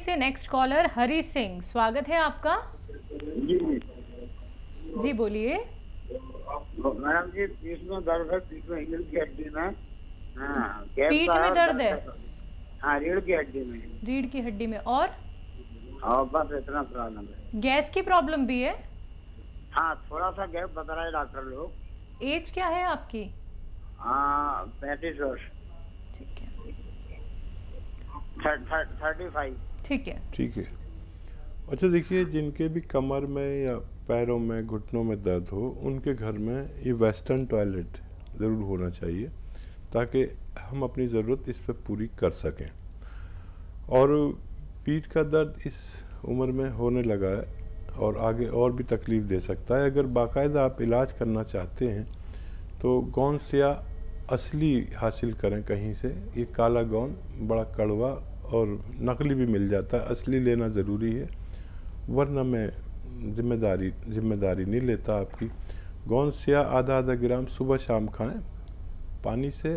से next collar Hari Singh, स्वागत है आपका। जी जी बोलिए। मैडम जी, पीठ में दर्द है, पीठ में रीढ़ की हड्डी में। हाँ, पीठ में दर्द है? हाँ, रीढ़ की हड्डी में। रीढ़ की हड्डी में और बस इतना प्रॉब्लम है। गैस की प्रॉब्लम भी है? हाँ, थोड़ा सा गैस बता रहे डॉक्टर लोग। एज क्या है आपकी? 35 वर्ष। ठीक है, 35। ठीक है, ठीक है। अच्छा देखिए, जिनके भी कमर में या पैरों में घुटनों में दर्द हो, उनके घर में ये वेस्टर्न टॉयलेट ज़रूर होना चाहिए ताकि हम अपनी ज़रूरत इस पर पूरी कर सकें। और पीठ का दर्द इस उम्र में होने लगा है और आगे और भी तकलीफ़ दे सकता है। अगर बाकायदा आप इलाज करना चाहते हैं तो गोंद सिया असली हासिल करें कहीं से। ये काला गोंद बड़ा कड़वा और नकली भी मिल जाता है, असली लेना ज़रूरी है, वरना मैं जिम्मेदारी नहीं लेता आपकी। गोंद सिया आधा ग्राम सुबह शाम खाएं, पानी से,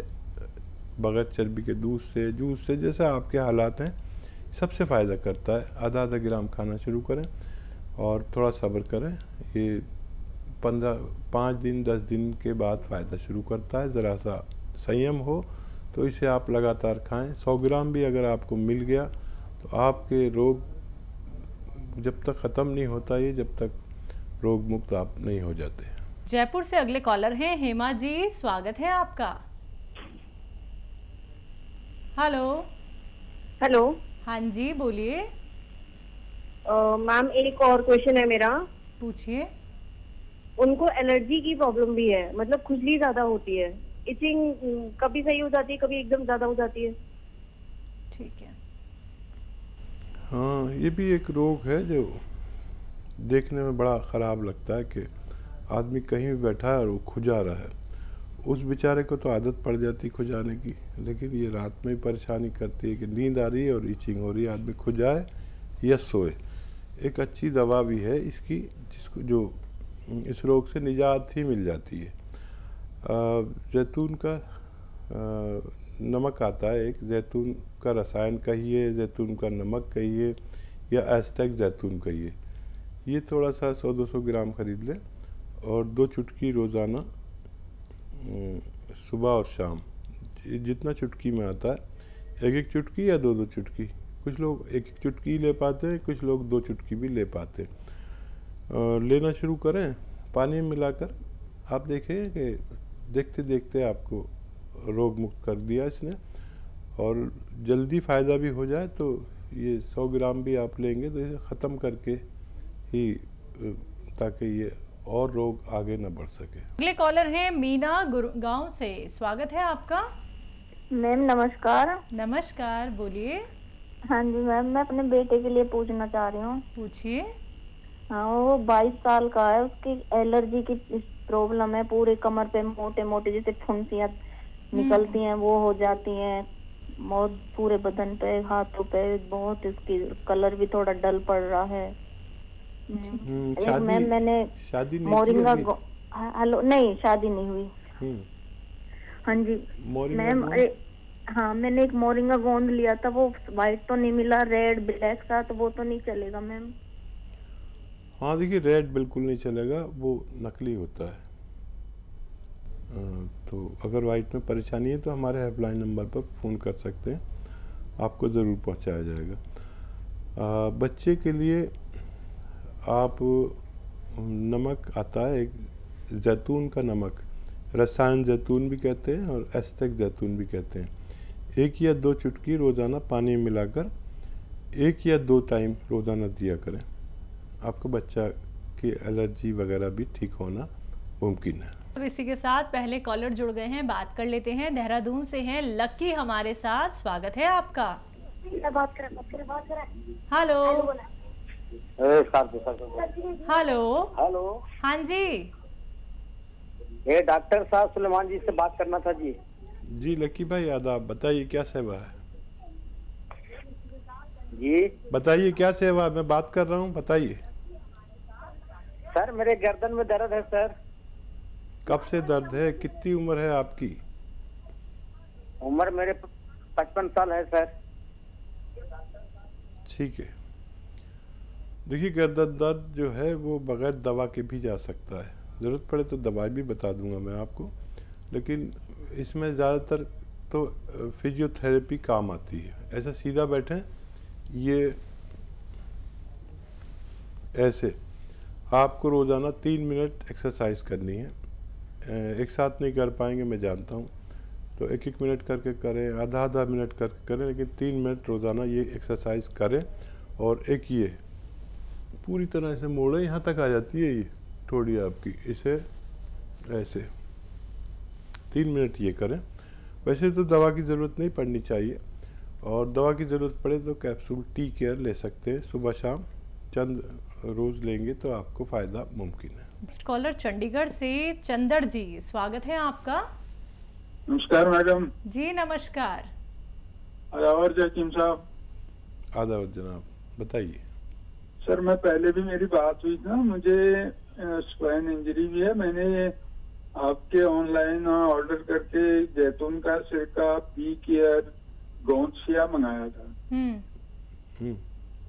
बगैर चर्बी के दूध से, जूस से, जैसे आपके हालात हैं, सबसे फ़ायदा करता है। आधा ग्राम खाना शुरू करें और थोड़ा सब्र करें। ये 5 दिन 10 दिन के बाद फ़ायदा शुरू करता है। ज़रा सा संयम हो तो इसे आप लगातार खाएं। 100 ग्राम भी अगर आपको मिल गया तो आपके रोग जब तक ख़त्म नहीं होता, ये जब तक रोग मुक्त आप नहीं हो जाते। जयपुर से अगले कॉलर हैं हेमा जी, स्वागत है आपका। हेलो। हेलो। हाँ जी बोलिए। मैम एक और क्वेश्चन है मेरा। पूछिए। उनको एलर्जी की प्रॉब्लम भी है, मतलब खुजली ज्यादा होती है, इचिंग कभी सही हो जाती है, कभी एकदम ज्यादा हो जाती है। ठीक है। हाँ, ये भी एक रोग है जो देखने में बड़ा ख़राब लगता है कि आदमी कहीं भी बैठा है और वो खुजा रहा है। उस बेचारे को तो आदत पड़ जाती खुजाने की, लेकिन ये रात में ही परेशानी करती है कि नींद आ रही है और ईचिंग हो रही है, आदमी खुजाए या सोए। एक अच्छी दवा भी है इसकी, जिसको जो इस रोग से निजात ही मिल जाती है। जैतून का नमक आता है, एक जैतून का रसायन कहिए, जैतून का नमक कहिए या एस्टेक जैतून कहिए। ये थोड़ा सा 100-200 ग्राम ख़रीद लें और 2 चुटकी रोज़ाना सुबह और शाम, जितना चुटकी में आता है, 1-1 चुटकी या 2-2 चुटकी। कुछ लोग 1-1 चुटकी ले पाते हैं, कुछ लोग 2 चुटकी भी ले पाते हैं। लेना शुरू करें पानी में मिलाकर। आप देखें कि देखते देखते आपको रोग मुक्त कर दिया इसने, और जल्दी फ़ायदा भी हो जाए तो ये 100 ग्राम भी आप लेंगे तो इसे ख़त्म करके ही, ताकि ये और रोग आगे न बढ़ सके। अगले कॉलर हैं मीना गुड़गांव से, स्वागत है आपका। मैम नमस्कार। नमस्कार, बोलिए। हाँ जी मैम, मैं अपने बेटे के लिए पूछना चाह रही हूँ। पूछिए। हाँ, वो 22 साल का है, उसकी एलर्जी की प्रॉब्लम है, पूरे कमर पे मोटे मोटे जैसे फुंसियाँ निकलती हैं वो हो जाती हैं, बहुत पूरे बदन पे, हाथों पे बहुत, इसकी कलर भी थोड़ा डल पड़ रहा है। मैम मैंने शादी मोरिंगा हेलो, नहीं शादी नहीं हुई। हाँ जी मैम, हाँ मैंने एक मोरिंगा गोंद लिया था, वो वाइट तो नहीं मिला, रेड ब्लैक था, तो वो तो नहीं चलेगा मैम? हाँ देखिए, रेड बिल्कुल नहीं चलेगा, वो नकली होता है। तो अगर वाइट में परेशानी है तो हमारे हेल्पलाइन नंबर पर फ़ोन कर सकते हैं, आपको ज़रूर पहुंचाया जाएगा। बच्चे के लिए आप नमक आता है एक, जैतून का नमक, रसायन जैतून भी कहते हैं और एस्टेक जैतून भी कहते हैं। 1 या 2 चुटकी रोज़ाना पानी में मिलाकर 1 या 2 टाइम रोज़ाना दिया करें। आपका बच्चा की एलर्जी वगैरह भी ठीक होना मुमकिन है। अब इसी के साथ पहले कॉलर जुड़ गए हैं, बात कर लेते हैं। देहरादून से हैं लक्की हमारे साथ, स्वागत है आपका। बात करें। हेलो। हेलो। हेलो। हाँ जी। ये डॉक्टर साहब सुलेमान जी से बात करना था जी। जी लक्की भाई, आदाब, बताइए क्या सेवा है? जी बताइए क्या सेवा है, मैं बात कर रहा हूँ, बताइए। सर मेरे गर्दन में दर्द है सर। कब से दर्द है? कितनी उम्र है आपकी? उम्र मेरे 55 साल है सर। ठीक है। देखिए गर्दन दर्द जो है वो बगैर दवा के भी जा सकता है, ज़रूरत पड़े तो दवाई भी बता दूंगा मैं आपको, लेकिन इसमें ज़्यादातर तो फिजियोथेरेपी काम आती है। ऐसा सीधा बैठें, ये ऐसे आपको रोज़ाना 3 मिनट एक्सरसाइज करनी है। एक साथ नहीं कर पाएंगे मैं जानता हूँ, तो 1-1 मिनट करके करें, आधा मिनट करके करें, लेकिन 3 मिनट रोज़ाना ये एक्सरसाइज करें। और एक ये पूरी तरह से मोड़े, यहाँ तक आ जाती है ये थोड़ी आपकी, इसे ऐसे 3 मिनट ये करें। वैसे तो दवा की ज़रूरत नहीं पड़नी चाहिए, और दवा की ज़रूरत पड़े तो कैप्सूल टी केयर ले सकते हैं, सुबह शाम चंद रोज़ लेंगे तो आपको फ़ायदा मुमकिन है। कॉलर चंडीगढ़ से चंदर जी, स्वागत है आपका। नमस्कार मैडम जी नमस्कार। और जकीम साहब। आदाब जनाब, बताइए। सर मैं पहले भी मेरी बात हुई था, मुझे स्पाइन इंजरी भी है। मैंने आपके ऑनलाइन ऑर्डर करके जैतून का सिरका, पी केयर, गोंदसिया मंगाया था।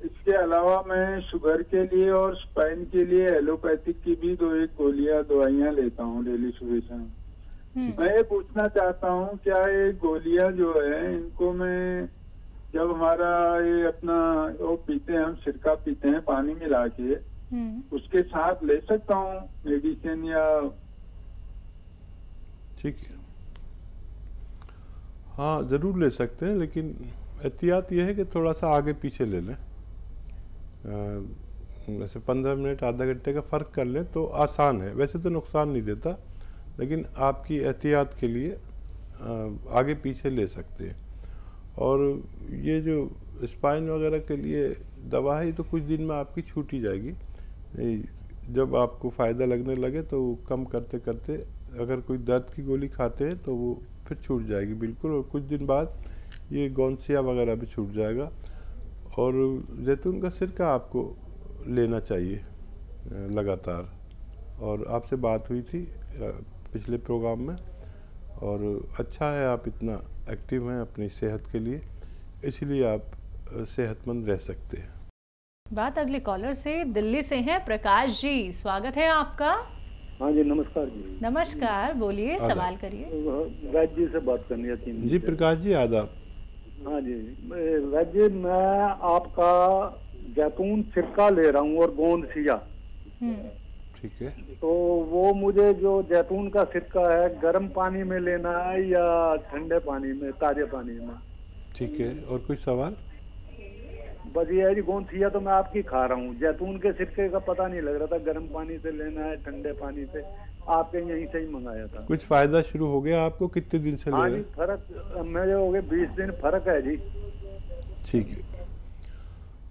इसके अलावा मैं शुगर के लिए और स्पाइन के लिए एलोपैथिक की भी 2-1 दवाइयाँ लेता हूँ डेली सुबह शाम। मैं ये पूछना चाहता हूँ, क्या ये गोलियां जो है इनको मैं जब हमारा ये अपना वो पीते हैं, हम सिरका पीते हैं पानी मिला के, उसके साथ ले सकता हूँ मेडिसिन या? ठीक है, हाँ ज़रूर ले सकते हैं, लेकिन एहतियात यह है कि थोड़ा सा आगे पीछे ले लें। वैसे 15 मिनट आधा घंटे का फ़र्क कर लें तो आसान है, वैसे तो नुकसान नहीं देता, लेकिन आपकी एहतियात के लिए आगे पीछे ले सकते हैं। और ये जो स्पाइन वगैरह के लिए दवा है, ये तो कुछ दिन में आपकी छूट ही जाएगी। जब आपको फ़ायदा लगने लगे तो कम करते करते अगर कोई दर्द की गोली खाते हैं तो वो फिर छूट जाएगी बिल्कुल, और कुछ दिन बाद ये गोंदसिया वगैरह भी छूट जाएगा। और जैतून का सिरका आपको लेना चाहिए लगातार। और आपसे बात हुई थी पिछले प्रोग्राम में, और अच्छा है आप इतना एक्टिव हैं अपनी सेहत के लिए, इसलिए आप सेहतमंद रह सकते हैं। बात अगले कॉलर से दिल्ली से हैं प्रकाश जी, स्वागत है आपका। हाँ जी नमस्कार जी। नमस्कार, बोलिए, सवाल करिए। वैद्य जी से बात करनी थी जी प्रकाश जी, आदाब। हाँ जी वैद्य जी, मैं आपका जैतून सिरका ले रहा हूँ और गोंदसिया। ठीक है, तो वो मुझे जो जैतून का सिरका है गर्म पानी में लेना है या ठंडे पानी में, ताजे पानी में? ठीक है, और कोई सवाल? बस ये है जी, गोंदसिया तो मैं आपकी खा रहा हूँ, जैतून के सिरके का पता नहीं लग रहा था गर्म पानी से लेना है ठंडे पानी से, आपके यहीं से ही मंगाया था। कुछ फायदा शुरू हो गया आपको? कितने दिन से ले रहे हैं? फर्क मेरे हो गए 20 दिन फर्क है जी। ठीक है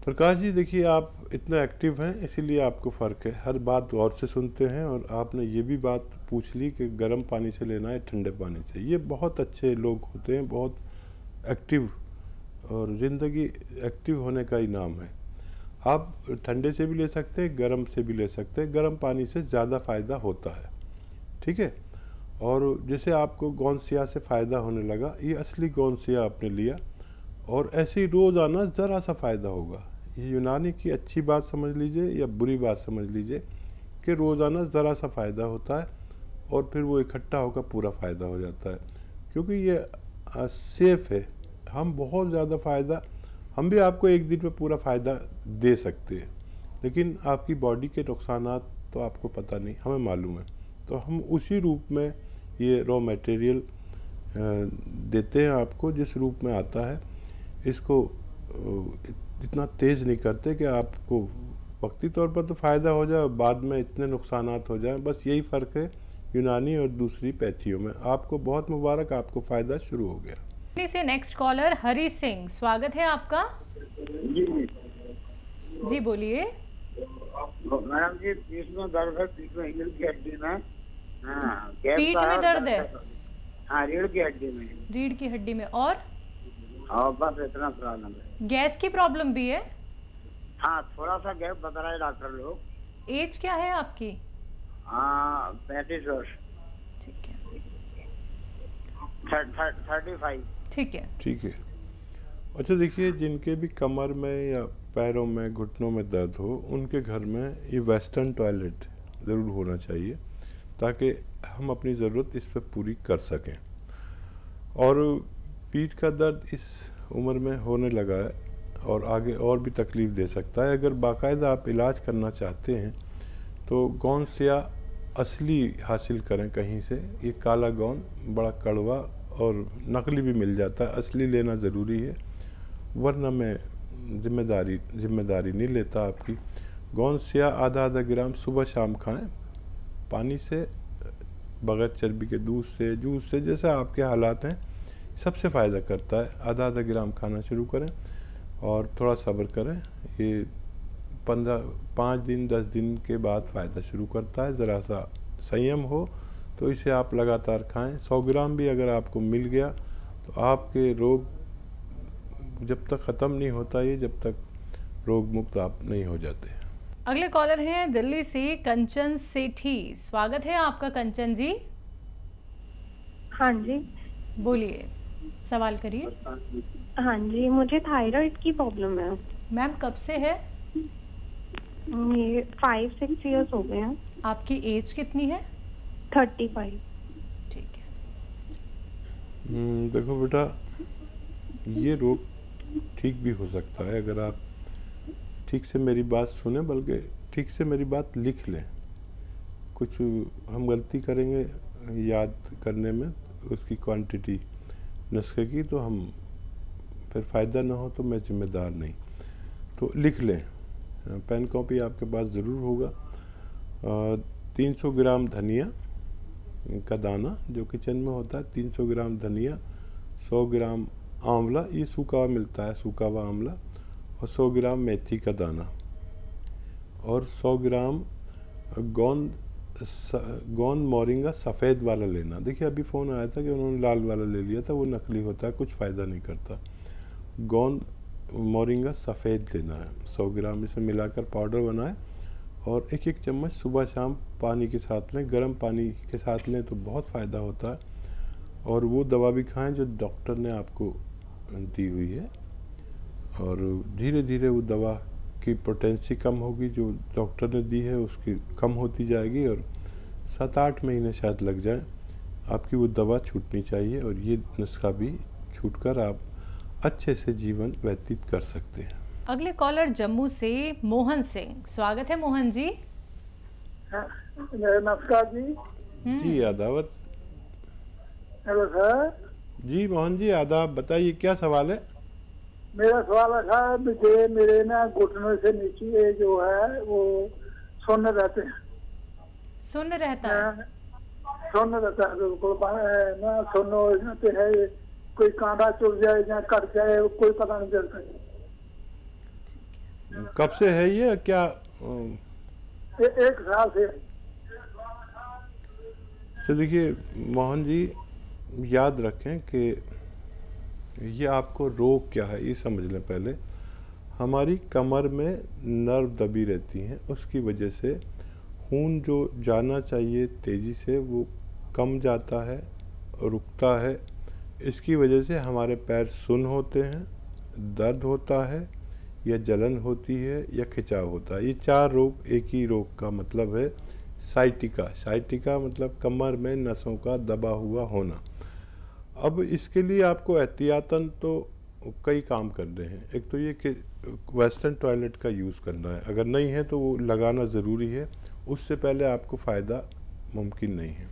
प्रकाश जी, देखिए आप इतना एक्टिव हैं इसीलिए आपको फ़र्क है, हर बात गौर से सुनते हैं, और आपने ये भी बात पूछ ली कि गर्म पानी से लेना है ठंडे पानी से। ये बहुत अच्छे लोग होते हैं, बहुत एक्टिव, और ज़िंदगी एक्टिव होने का ही नाम है। आप ठंडे से भी ले सकते हैं, गर्म से भी ले सकते हैं, गर्म पानी से ज़्यादा फ़ायदा होता है। ठीक है, और जैसे आपको गोंदसिया से फ़ायदा होने लगा, ये असली गोंदसिया आपने लिया, और ऐसे ही रोज़ाना ज़रा सा फ़ायदा होगा। ये यूनानी की अच्छी बात समझ लीजिए या बुरी बात समझ लीजिए कि रोज़ाना ज़रा सा फ़ायदा होता है, और फिर वो इकट्ठा होकर पूरा फ़ायदा हो जाता है, क्योंकि ये सेफ़ है। हम बहुत ज़्यादा फ़ायदा, हम भी आपको एक दिन में पूरा फ़ायदा दे सकते हैं, लेकिन आपकी बॉडी के नुकसानात तो आपको पता नहीं, हमें मालूम है। तो हम उसी रूप में ये रॉ मटेरियल देते हैं आपको, जिस रूप में आता है। इसको इतना तेज़ नहीं करते कि आपको वक्ती तौर पर तो फ़ायदा हो जाए, बाद में इतने नुकसानात हो जाएं। बस यही फ़र्क है यूनानी और दूसरी पैथियों में। आपको बहुत मुबारक, आपको फ़ायदा शुरू हो गया। से नेक्स्ट कॉलर हरी सिंह, स्वागत है आपका। जी बोलिए। मैडम जी, पीठ में दर्द है, पीठ में रीढ़ की हड्डी में। हाँ, पीठ में दर्द है? हाँ, रीढ़ की हड्डी में। रीढ़ की हड्डी में, और बस इतना प्रॉब्लम है। गैस की प्रॉब्लम भी है? हाँ, थोड़ा सा गैस बता रहे डॉक्टर लोग। एज क्या है आपकी? 35 वर्ष। ठीक है, 35। ठीक है। ठीक है, अच्छा देखिए, जिनके भी कमर में या पैरों में घुटनों में दर्द हो, उनके घर में ये वेस्टर्न टॉयलेट ज़रूर होना चाहिए ताकि हम अपनी ज़रूरत इस पर पूरी कर सकें। और पीठ का दर्द इस उम्र में होने लगा है और आगे और भी तकलीफ़ दे सकता है। अगर बाकायदा आप इलाज करना चाहते हैं तो गोंद सिया असली हासिल करें कहीं से। ये काला गोंद बड़ा कड़वा और नकली भी मिल जाता है, असली लेना ज़रूरी है, वरना मैं जिम्मेदारी नहीं लेता आपकी। गोंद सिया आधा ग्राम सुबह शाम खाएं, पानी से, बगैर चर्बी के दूध से, जूस से, जैसा आपके हालात हैं, सबसे फ़ायदा करता है। आधा ग्राम खाना शुरू करें और थोड़ा सब्र करें। ये 5 दिन 10 दिन के बाद फ़ायदा शुरू करता है। ज़रा सा संयम हो तो इसे आप लगातार खाएं। 100 ग्राम भी अगर आपको मिल गया तो आपके रोग जब तक ख़त्म नहीं होता, ये जब तक रोग मुक्त आप नहीं हो जाते। अगले कॉलर हैं दिल्ली से कंचन सेठी। स्वागत है आपका कंचन जी। हाँ जी, बोलिए, सवाल करिए। हाँ जी, मुझे थायराइड की प्रॉब्लम है। मैम कब से है? ये 5-6 इयर्स हो गए हैं। आपकी एज कितनी है? 35। ठीक है। देखो बेटा, ये रोग ठीक भी हो सकता है अगर आप ठीक से मेरी बात सुने, बल्कि ठीक से मेरी बात लिख लें। कुछ हम गलती करेंगे याद करने में, उसकी क्वांटिटी नुस्खे की, तो हम फिर फ़ायदा ना हो तो मैं जिम्मेदार नहीं। तो लिख लें, पेन कॉपी आपके पास ज़रूर होगा। 300 ग्राम धनिया का दाना जो किचन में होता है, 300 ग्राम धनिया, 100 ग्राम आंवला, ये सूखा हुआ मिलता है, सूखा हुआ आंवला, और 100 ग्राम मेथी का दाना, और 100 ग्राम गोंद मोरिंगा सफ़ेद वाला लेना। देखिए अभी फ़ोन आया था कि उन्होंने लाल वाला ले लिया था, वो नकली होता है, कुछ फ़ायदा नहीं करता। गोंद मोरिंगा सफ़ेद लेना है, 100 ग्राम, इसे मिलाकर पाउडर बनाएं और 1-1 चम्मच सुबह शाम पानी के साथ लें। गर्म पानी के साथ लें तो बहुत फ़ायदा होता है। और वो दवा भी खाएं जो डॉक्टर ने आपको दी हुई है, और धीरे धीरे वो दवा की पोटेंसी कम होगी जो डॉक्टर ने दी है, उसकी कम होती जाएगी, और 7-8 महीने शायद लग जाए, आपकी वो दवा छूटनी चाहिए, और ये नुस्खा भी छूटकर आप अच्छे से जीवन व्यतीत कर सकते हैं। अगले कॉलर जम्मू से मोहन सिंह। स्वागत है मोहन जी। नमस्कार जी। जी आदाब। Hello sir. जी मोहन जी आदाब, बताइए क्या सवाल है? मेरा सवाल है मुझे, मेरे ना घुटनों से नीचे जो है वो सुन्न रहते हैं। सुन्न रहता है? सुन्न रहता है बिल्कुल ना, सुन्न हो जाते है, कोई कांटा चुभ जाए या कट जाए, कोई पता नहीं चलता। कब से है ये, क्या? 1 साल से। तो देखिए मोहन जी, याद रखें कि ये आपको रोग क्या है ये समझ लें पहले। हमारी कमर में नर्व दबी रहती हैं, उसकी वजह से खून जो जाना चाहिए तेज़ी से वो कम जाता है, रुकता है। इसकी वजह से हमारे पैर सुन्न होते हैं, दर्द होता है, या जलन होती है, या खिंचाव होता है। ये 4 रोग एक ही रोग का मतलब है, साइटिका। साइटिका मतलब कमर में नसों का दबा हुआ होना। अब इसके लिए आपको एहतियातन तो कई काम करने हैं। एक तो ये कि वेस्टर्न टॉयलेट का यूज़ करना है, अगर नहीं है तो वो लगाना ज़रूरी है, उससे पहले आपको फ़ायदा मुमकिन नहीं है।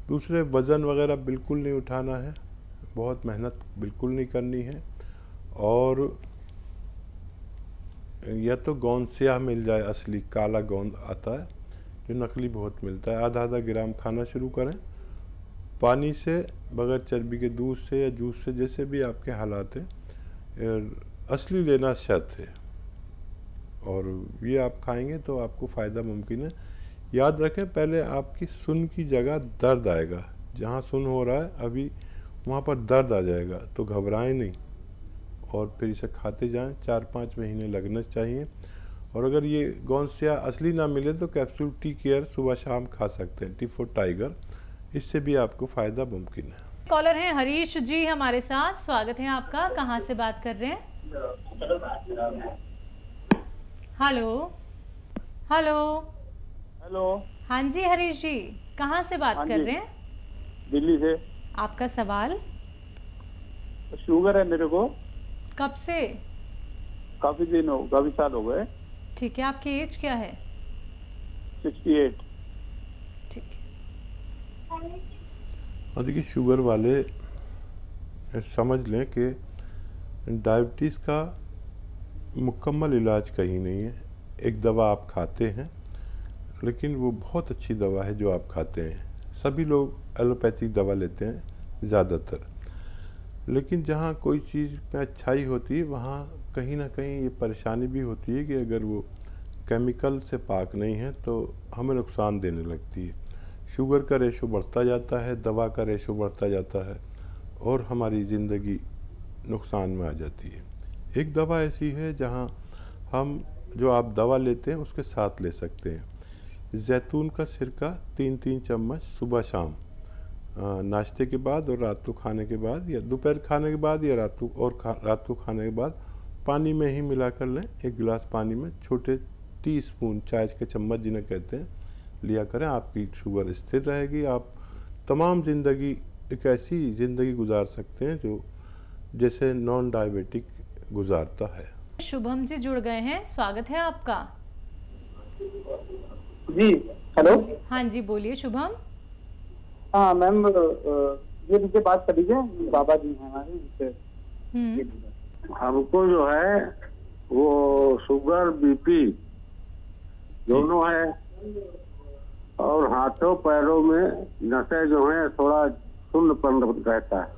दूसरे, वज़न वगैरह बिल्कुल नहीं उठाना है, बहुत मेहनत बिल्कुल नहीं करनी है, और या तो गोंद स्याह मिल जाए, असली काला गोंद आता है, जो नकली बहुत मिलता है, आधा ग्राम खाना शुरू करें, पानी से, बगैर चर्बी के दूध से या जूस से, जैसे भी आपके हालात हैं, असली लेना शर्त है, और ये आप खाएंगे तो आपको फ़ायदा मुमकिन है। याद रखें, पहले आपकी सुन की जगह दर्द आएगा, जहाँ सुन हो रहा है अभी वहाँ पर दर्द आ जाएगा, तो घबराएं नहीं, और फिर इसे खाते जाएं। 4-5 महीने लगने चाहिए। और अगर ये गोंद स्याह असली ना मिले तो कैप्सूल टी केयर सुबह शाम खा सकते हैं, T4 टाइगर, इससे भी आपको फ़ायदा मुमकिन है। कॉलर हैं हरीश जी हमारे साथ, स्वागत है आपका। कहाँ से बात कर रहे हैं? Hello hello hello. हाँ जी हरीश जी, कहाँ से बात कर रहे हैं? दिल्ली से। आपका सवाल? शुगर है मेरे को। कब से? काफी साल हो गए। ठीक है, आपकी एज क्या है? 68। ठीक है। और देखिए शुगर वाले समझ लें कि डायबिटीज़ का मुकम्मल इलाज कहीं नहीं है। एक दवा आप खाते हैं, लेकिन वो बहुत अच्छी दवा है जो आप खाते हैं। सभी लोग एलोपैथिक दवा लेते हैं ज़्यादातर, लेकिन जहाँ कोई चीज़ में अच्छाई होती है वहाँ कहीं ना कहीं ये परेशानी भी होती है कि अगर वो केमिकल से पाक नहीं है तो हमें नुकसान देने लगती है। शुगर का रेशो बढ़ता जाता है, दवा का रेशो बढ़ता जाता है और हमारी ज़िंदगी नुकसान में आ जाती है। एक दवा ऐसी है जहाँ हम जो आप दवा लेते हैं उसके साथ ले सकते हैं। जैतून का सिरका 3-3 चम्मच सुबह शाम नाश्ते के बाद और रात को खाने के बाद, या दोपहर खाने के बाद, या रात को खाने के बाद पानी में ही मिला कर लें। एक गिलास पानी में छोटे टीस्पून चाय के चम्मच जिन्हें कहते हैं लिया करें। आपकी शुगर स्थिर रहेगी। आप तमाम ज़िंदगी एक ऐसी ज़िंदगी गुजार सकते हैं जो जैसे नॉन डायबिटिक गुजारता है। शुभम जी जुड़ गए हैं, स्वागत है आपका। जी हेलो। हाँ जी बोलिए शुभम। हाँ मैम, ये मुझे बात कर लीजिए, बाबा जी हैं हमारे। हमको जो है वो शुगर बीपी दोनों है, और हाथों पैरों में नसें जो हैं थोड़ा सुन्नपन रहता है।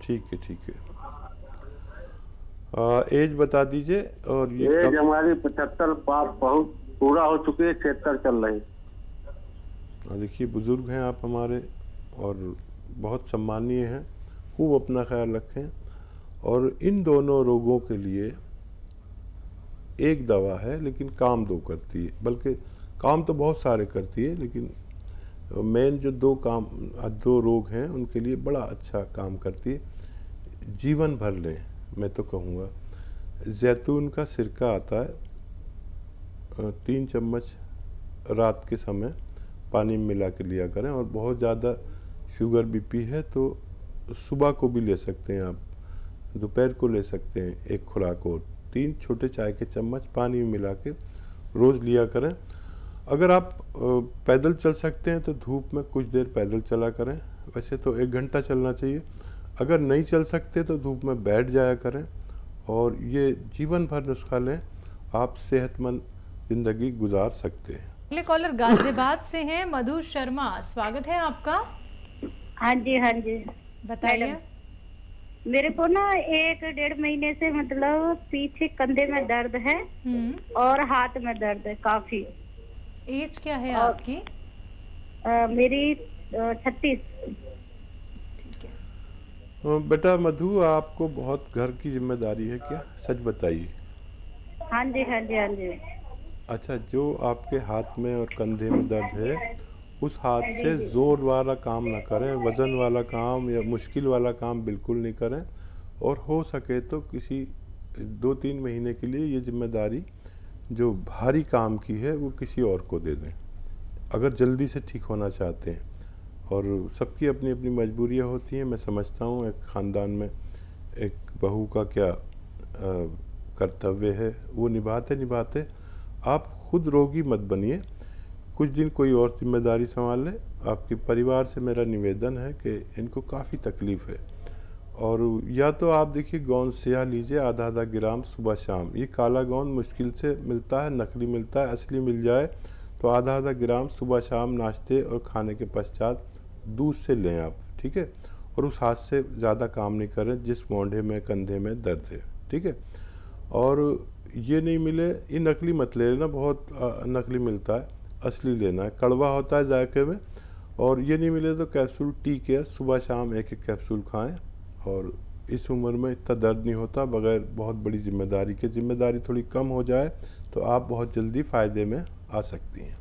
ठीक है, ठीक है। एज बता दीजिए। और ये एज हमारी 75 पार बहुत पूरा हो चुकी है, 76 चल रही। देखिए बुज़ुर्ग हैं आप हमारे और बहुत सम्मानीय हैं। खूब अपना ख्याल रखें। और इन दोनों रोगों के लिए एक दवा है, लेकिन काम दो करती है। बल्कि काम तो बहुत सारे करती है, लेकिन मेन जो दो रोग हैं उनके लिए बड़ा अच्छा काम करती है। जीवन भर लें मैं तो कहूँगा। जैतून का सिरका आता है, 3 चम्मच रात के समय पानी में मिला के लिया करें। और बहुत ज़्यादा शुगर बीपी है तो सुबह को भी ले सकते हैं आप, दोपहर को ले सकते हैं एक खुराक। और 3 छोटे चाय के चम्मच पानी में मिला के रोज़ लिया करें। अगर आप पैदल चल सकते हैं तो धूप में कुछ देर पैदल चला करें। वैसे तो 1 घंटा चलना चाहिए। अगर नहीं चल सकते तो धूप में बैठ जाया करें। और ये जीवन भर नुस्खा लें, आप सेहतमंद ज़िंदगी गुजार सकते हैं। अगले कॉलर गाजियाबाद से हैं, मधु शर्मा, स्वागत है आपका। हाँ जी हाँ जी बताइए। मेरे को ना 1-1.5 महीने से मतलब पीछे कंधे में दर्द है और हाथ में दर्द है काफी। एज क्या है आपकी? मेरी 36। ठीक है। बेटा मधु, आपको बहुत घर की जिम्मेदारी है क्या? सच बताइए। हाँ जी हाँ जी हाँ जी। अच्छा, जो आपके हाथ में और कंधे में दर्द है उस हाथ से जोर वाला काम ना करें, वज़न वाला काम या मुश्किल वाला काम बिल्कुल नहीं करें। और हो सके तो किसी 2-3 महीने के लिए ये जिम्मेदारी जो भारी काम की है वो किसी और को दे दें, अगर जल्दी से ठीक होना चाहते हैं। और सबकी अपनी अपनी मजबूरियां होती हैं। मैं समझता हूँ एक ख़ानदान में एक बहू का क्या कर्तव्य है वो निभाते आप खुद रोगी मत बनिए। कुछ दिन कोई और जिम्मेदारी संभाल ले। आपके परिवार से मेरा निवेदन है कि इनको काफ़ी तकलीफ़ है। और या तो आप देखिए गोंद सिया लीजिए आधा ग्राम सुबह शाम। ये काला गोंद मुश्किल से मिलता है, नकली मिलता है। असली मिल जाए तो आधा ग्राम सुबह शाम नाश्ते और खाने के पश्चात दूध से लें आप, ठीक है। और उस हाथ से ज़्यादा काम नहीं करें जिस मोंढे में कंधे में दर्द है, ठीक है। और ये नहीं मिले, ये नकली मत ले लेना, बहुत नकली मिलता है, असली लेना है, कड़वा होता है जायके में। और ये नहीं मिले तो कैप्सूल टी केयर सुबह शाम 1-1 कैप्सूल खाएं। और इस उम्र में इतना दर्द नहीं होता बगैर बहुत बड़ी जिम्मेदारी के। जिम्मेदारी थोड़ी कम हो जाए तो आप बहुत जल्दी फ़ायदे में आ सकती हैं।